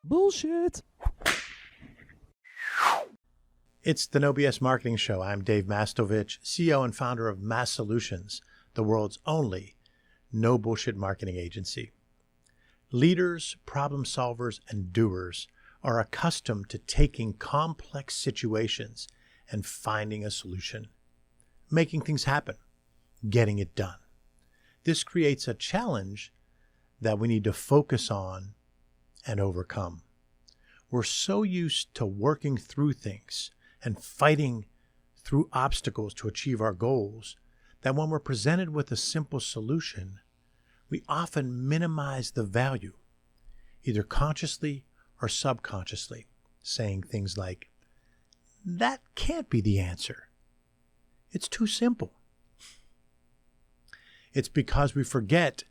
Bullshit. It's the No BS Marketing Show. I'm Dave Mastovich, CEO and founder of Massolutions, the world's only no bullshit marketing agency. Leaders, problem solvers, and doers are accustomed to taking complex situations and finding a solution, making things happen, getting it done. This creates a challenge that we need to focus on and overcome. We're so used to working through things and fighting through obstacles to achieve our goals that when we're presented with a simple solution, we often minimize the value, either consciously or subconsciously, saying things like, "That can't be the answer. It's too simple." It's because we forget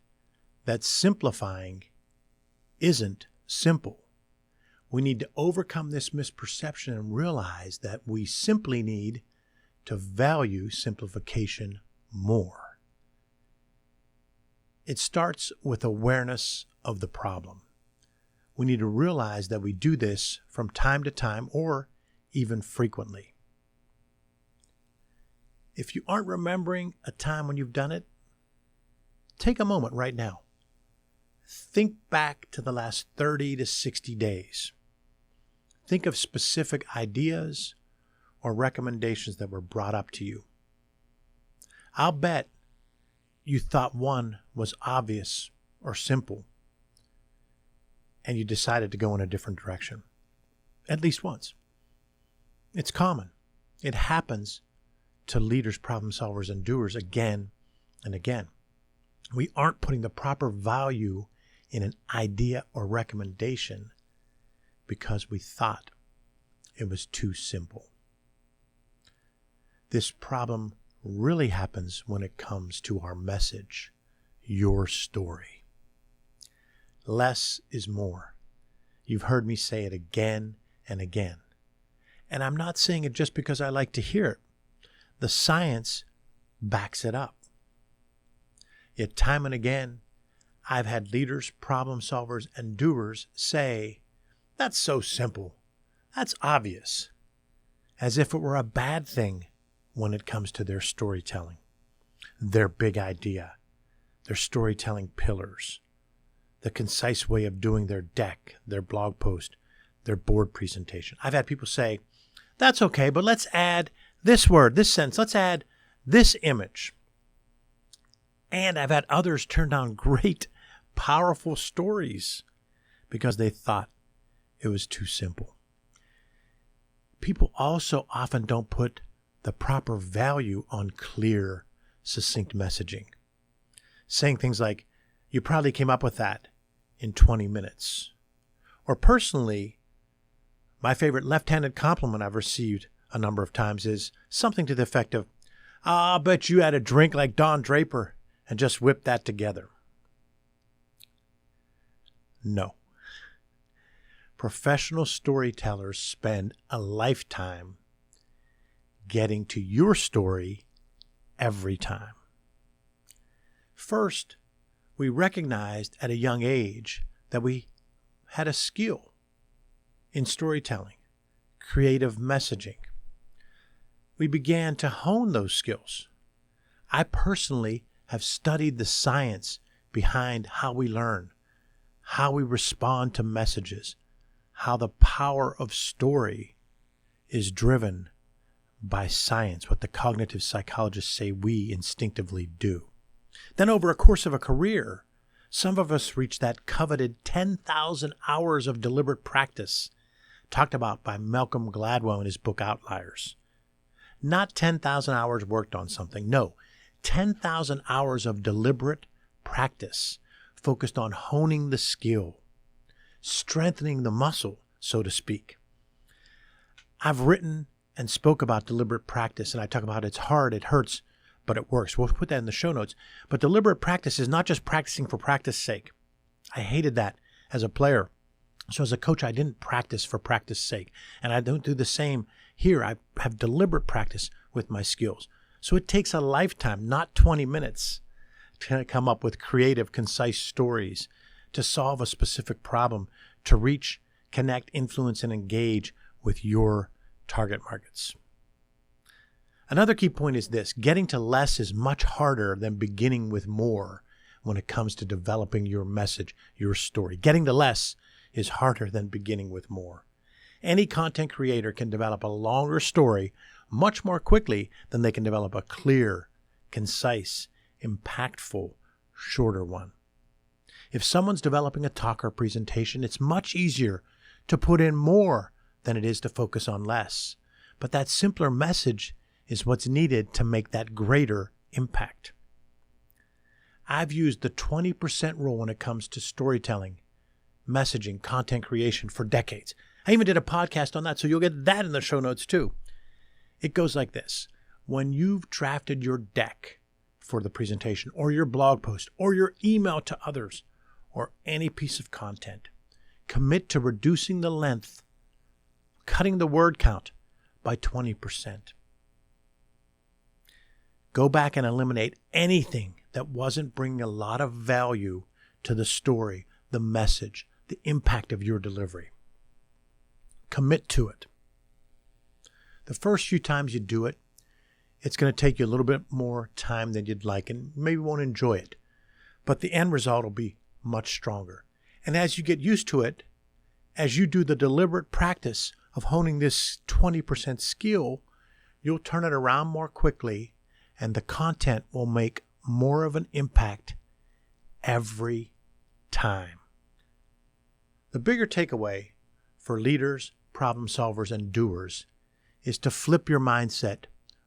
that simplifying isn't simple. We need to overcome this misperception and realize that we simply need to value simplification more. It starts with awareness of the problem. We need to realize that we do this from time to time or even frequently. If you aren't remembering a time when you've done it, take a moment right now. Think back to the last 30 to 60 days. Think of specific ideas or recommendations that were brought up to you. I'll bet you thought one was obvious or simple, and you decided to go in a different direction, at least once. It's common. It happens to leaders, problem solvers, and doers again and again. We aren't putting the proper value in an idea or recommendation because we thought it was too simple. This problem really happens when it comes to our message, your story. Less is more. You've heard me say it again and again. And I'm not saying it just because I like to hear it. The science backs it up. Yet time and again, I've had leaders, problem solvers, and doers say, "That's so simple. That's obvious," as if it were a bad thing when it comes to their storytelling, their big idea, their storytelling pillars, the concise way of doing their deck, their blog post, their board presentation. I've had people say, "That's okay, but let's add this word, this sentence, let's add this image." And I've had others turn down great, powerful stories because they thought it was too simple. People also often don't put the proper value on clear, succinct messaging. Saying things like, "You probably came up with that in 20 minutes. Or personally, my favorite left-handed compliment I've received a number of times is something to the effect of, "I bet you had a drink like Don Draper and just whip that together." No. Professional storytellers spend a lifetime getting to your story every time. First, we recognized at a young age that we had a skill in storytelling, creative messaging. We began to hone those skills. I personally have studied the science behind how we learn, how we respond to messages, how the power of story is driven by science, what the cognitive psychologists say we instinctively do. Then over a course of a career, some of us reach that coveted 10,000 hours of deliberate practice talked about by Malcolm Gladwell in his book Outliers. Not 10,000 hours worked on something. No, 10,000 hours of deliberate practice focused on honing the skill, strengthening the muscle, so to speak. I've written and spoke about deliberate practice, and I talk about it's hard, it hurts, but it works. We'll put that in the show notes. But deliberate practice is not just practicing for practice sake. I hated that as a player. So as a coach, I didn't practice for practice sake. And I don't do the same here. I have deliberate practice with my skills. So it takes a lifetime, not 20 minutes, to come up with creative, concise stories, to solve a specific problem, to reach connect, influence, and engage with your target markets. Another key point is this: getting to less is much harder than beginning with more when it comes to developing your message, your story. Getting to less is harder than beginning with more. Any content creator can develop a longer story much more quickly than they can develop a clear, concise, impactful, shorter one. If someone's developing a talk or presentation, it's much easier to put in more than it is to focus on less. But that simpler message is what's needed to make that greater impact. I've used the 20% rule when it comes to storytelling, messaging, content creation for decades. I even did a podcast on that, so you'll get that in the show notes too. It goes like this. When you've drafted your deck for the presentation, or your blog post, or your email to others, or any piece of content, commit to reducing the length, cutting the word count by 20%. Go back and eliminate anything that wasn't bringing a lot of value to the story, the message, the impact of your delivery. Commit to it. The first few times you do it, it's going to take you a little bit more time than you'd like and maybe won't enjoy it. But the end result will be much stronger. And as you get used to it, as you do the deliberate practice of honing this 20% skill, you'll turn it around more quickly, and the content will make more of an impact every time. The bigger takeaway for leaders, problem solvers, and doers is to flip your mindset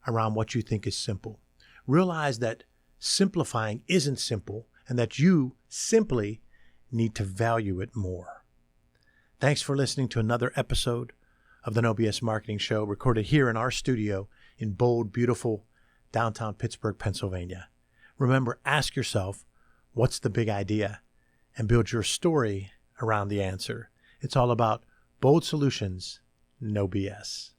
around what you think is simple. Realize that simplifying isn't simple and that you simply need to value it more. Thanks for listening to another episode of the No BS Marketing Show, recorded here in our studio in bold, beautiful downtown Pittsburgh, Pennsylvania. Remember, ask yourself, what's the big idea? And build your story around the answer. It's all about bold solutions, no BS.